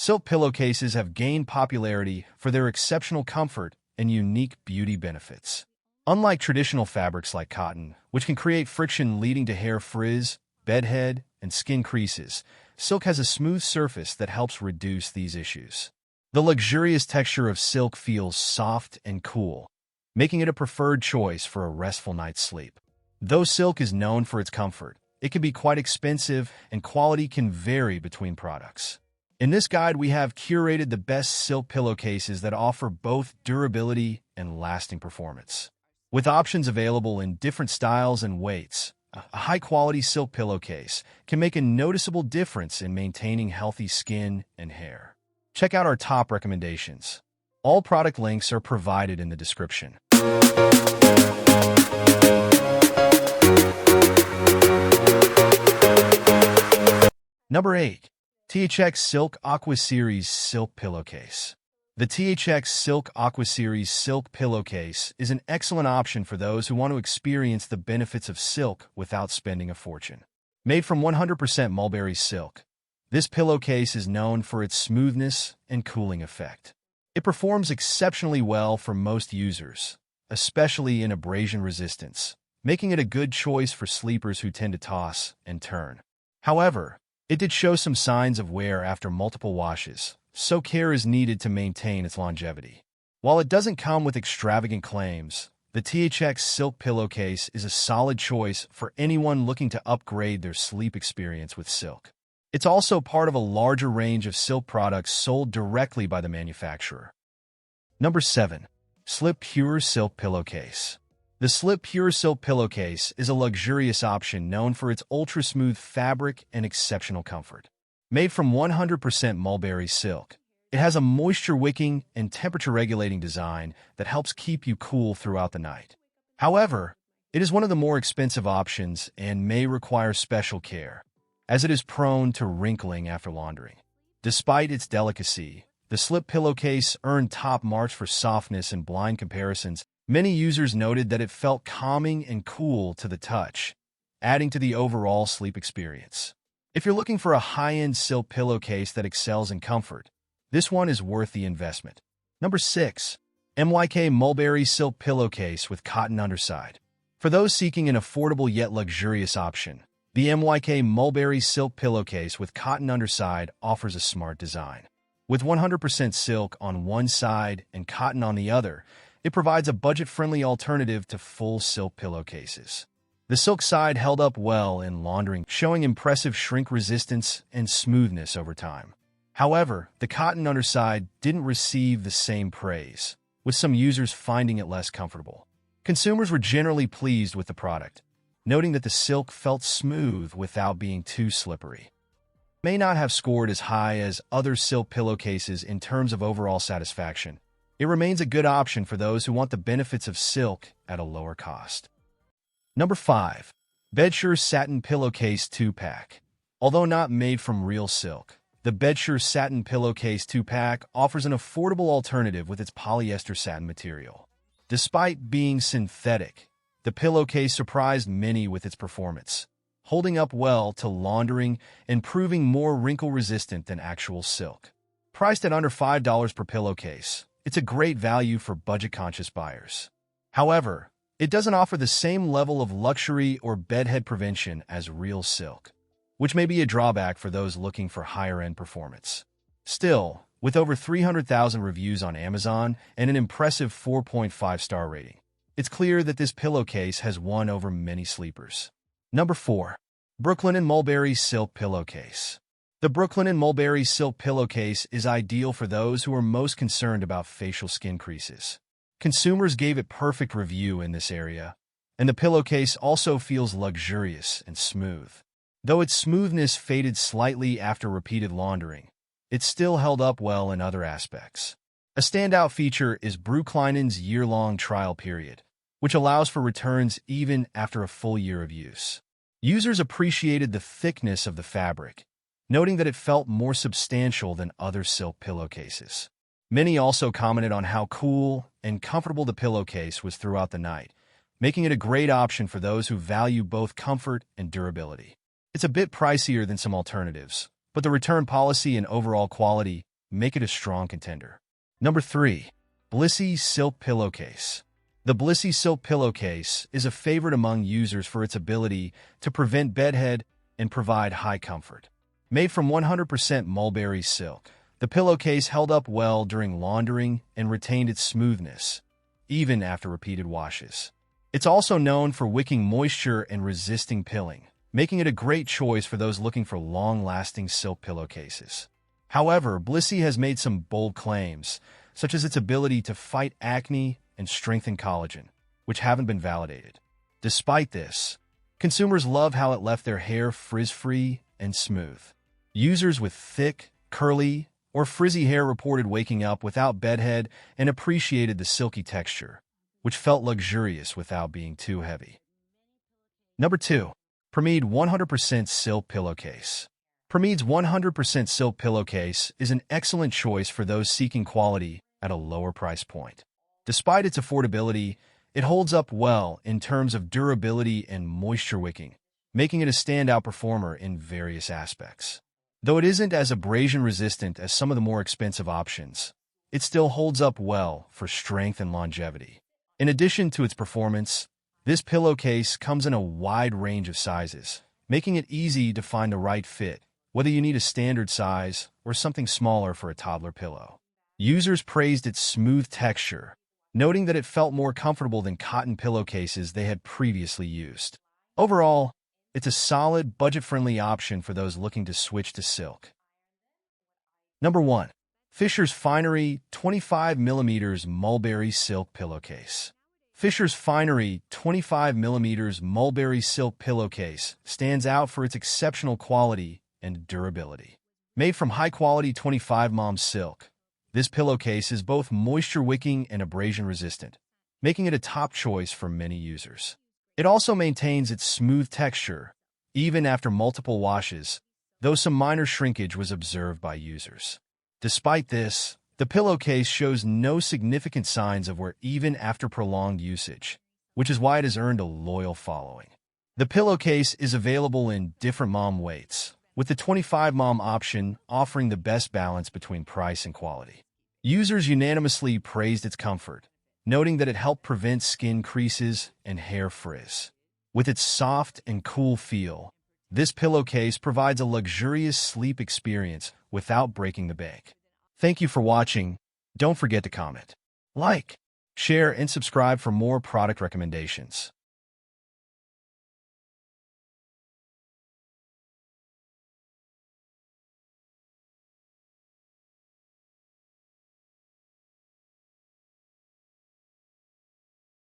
Silk pillowcases have gained popularity for their exceptional comfort and unique beauty benefits. Unlike traditional fabrics like cotton, which can create friction leading to hair frizz, bedhead, and skin creases, silk has a smooth surface that helps reduce these issues. The luxurious texture of silk feels soft and cool, making it a preferred choice for a restful night's sleep. Though silk is known for its comfort, it can be quite expensive and quality can vary between products. In this guide, we have curated the best silk pillowcases that offer both durability and lasting performance. With options available in different styles and weights, a high-quality silk pillowcase can make a noticeable difference in maintaining healthy skin and hair. Check out our top recommendations. All product links are provided in the description. Number 8. THXSILK Aqua Series Silk Pillowcase. The THXSILK Aqua Series Silk Pillowcase is an excellent option for those who want to experience the benefits of silk without spending a fortune. Made from 100% mulberry silk, this pillowcase is known for its smoothness and cooling effect. It performs exceptionally well for most users, especially in abrasion resistance, making it a good choice for sleepers who tend to toss and turn. However, it did show some signs of wear after multiple washes, so care is needed to maintain its longevity. While it doesn't come with extravagant claims, the THXSILK pillowcase is a solid choice for anyone looking to upgrade their sleep experience with silk. It's also part of a larger range of silk products sold directly by the manufacturer. Number 7. Slip Pure Silk Pillowcase. The Slip Pure Silk Pillowcase is a luxurious option known for its ultra-smooth fabric and exceptional comfort. Made from 100% mulberry silk, it has a moisture-wicking and temperature-regulating design that helps keep you cool throughout the night. However, it is one of the more expensive options and may require special care, as it is prone to wrinkling after laundering. Despite its delicacy, the Slip pillowcase earned top marks for softness in blind comparisons. Many users noted that it felt calming and cool to the touch, adding to the overall sleep experience. If you're looking for a high-end silk pillowcase that excels in comfort, this one is worth the investment. Number 6. MYK Mulberry Silk Pillowcase with Cotton Underside. For those seeking an affordable yet luxurious option, the MYK Mulberry Silk Pillowcase with Cotton Underside offers a smart design. With 100% silk on one side and cotton on the other, it provides a budget-friendly alternative to full silk pillowcases. The silk side held up well in laundering, showing impressive shrink resistance and smoothness over time. However, the cotton underside didn't receive the same praise, with some users finding it less comfortable. Consumers were generally pleased with the product, noting that the silk felt smooth without being too slippery. It may not have scored as high as other silk pillowcases in terms of overall satisfaction. It remains a good option for those who want the benefits of silk at a lower cost. Number 5. Bedsure Satin Pillowcase 2-Pack. Although not made from real silk, the Bedsure Satin Pillowcase 2-Pack offers an affordable alternative with its polyester satin material. Despite being synthetic, the pillowcase surprised many with its performance, holding up well to laundering and proving more wrinkle-resistant than actual silk. Priced at under $5 per pillowcase, it's a great value for budget-conscious buyers. However, it doesn't offer the same level of luxury or bedhead prevention as real silk, which may be a drawback for those looking for higher-end performance. Still, with over 300,000 reviews on Amazon and an impressive 4.5-star rating, it's clear that this pillowcase has won over many sleepers. Number 4. Brooklinen Mulberry Silk Pillowcase. The Brooklinen Mulberry Silk Pillowcase is ideal for those who are most concerned about facial skin creases. Consumers gave it perfect review in this area, and the pillowcase also feels luxurious and smooth. Though its smoothness faded slightly after repeated laundering, it still held up well in other aspects. A standout feature is Brooklinen's year-long trial period, which allows for returns even after a full year of use. Users appreciated the thickness of the fabric, noting that it felt more substantial than other silk pillowcases. Many also commented on how cool and comfortable the pillowcase was throughout the night, making it a great option for those who value both comfort and durability. It's a bit pricier than some alternatives, but the return policy and overall quality make it a strong contender. Number 3. Blissy Silk Pillowcase. The Blissy Silk Pillowcase is a favorite among users for its ability to prevent bedhead and provide high comfort. Made from 100% mulberry silk, the pillowcase held up well during laundering and retained its smoothness, even after repeated washes. It's also known for wicking moisture and resisting pilling, making it a great choice for those looking for long-lasting silk pillowcases. However, Blissy has made some bold claims, such as its ability to fight acne and strengthen collagen, which haven't been validated. Despite this, consumers love how it left their hair frizz-free and smooth. Users with thick, curly, or frizzy hair reported waking up without bedhead and appreciated the silky texture, which felt luxurious without being too heavy. Number 2. Promeed 100% Silk Pillowcase. Promeed's 100% silk pillowcase is an excellent choice for those seeking quality at a lower price point. Despite its affordability, it holds up well in terms of durability and moisture wicking, making it a standout performer in various aspects. Though it isn't as abrasion-resistant as some of the more expensive options, it still holds up well for strength and longevity. In addition to its performance, this pillowcase comes in a wide range of sizes, making it easy to find the right fit, whether you need a standard size or something smaller for a toddler pillow. Users praised its smooth texture, noting that it felt more comfortable than cotton pillowcases they had previously used. Overall, it's a solid, budget-friendly option for those looking to switch to silk. Number 1. Fisher's Finery 25mm Mulberry Silk Pillowcase. Fisher's Finery 25mm Mulberry Silk Pillowcase stands out for its exceptional quality and durability. Made from high-quality 25mm silk, this pillowcase is both moisture-wicking and abrasion-resistant, making it a top choice for many users. It also maintains its smooth texture, even after multiple washes, though some minor shrinkage was observed by users. Despite this, the pillowcase shows no significant signs of wear even after prolonged usage, which is why it has earned a loyal following. The pillowcase is available in different mom weights, with the 25mm option offering the best balance between price and quality. Users unanimously praised its comfort, noting that it helped prevent skin creases and hair frizz. With its soft and cool feel, this pillowcase provides a luxurious sleep experience without breaking the bank. Thank you for watching. Don't forget to comment, like, share, and subscribe for more product recommendations.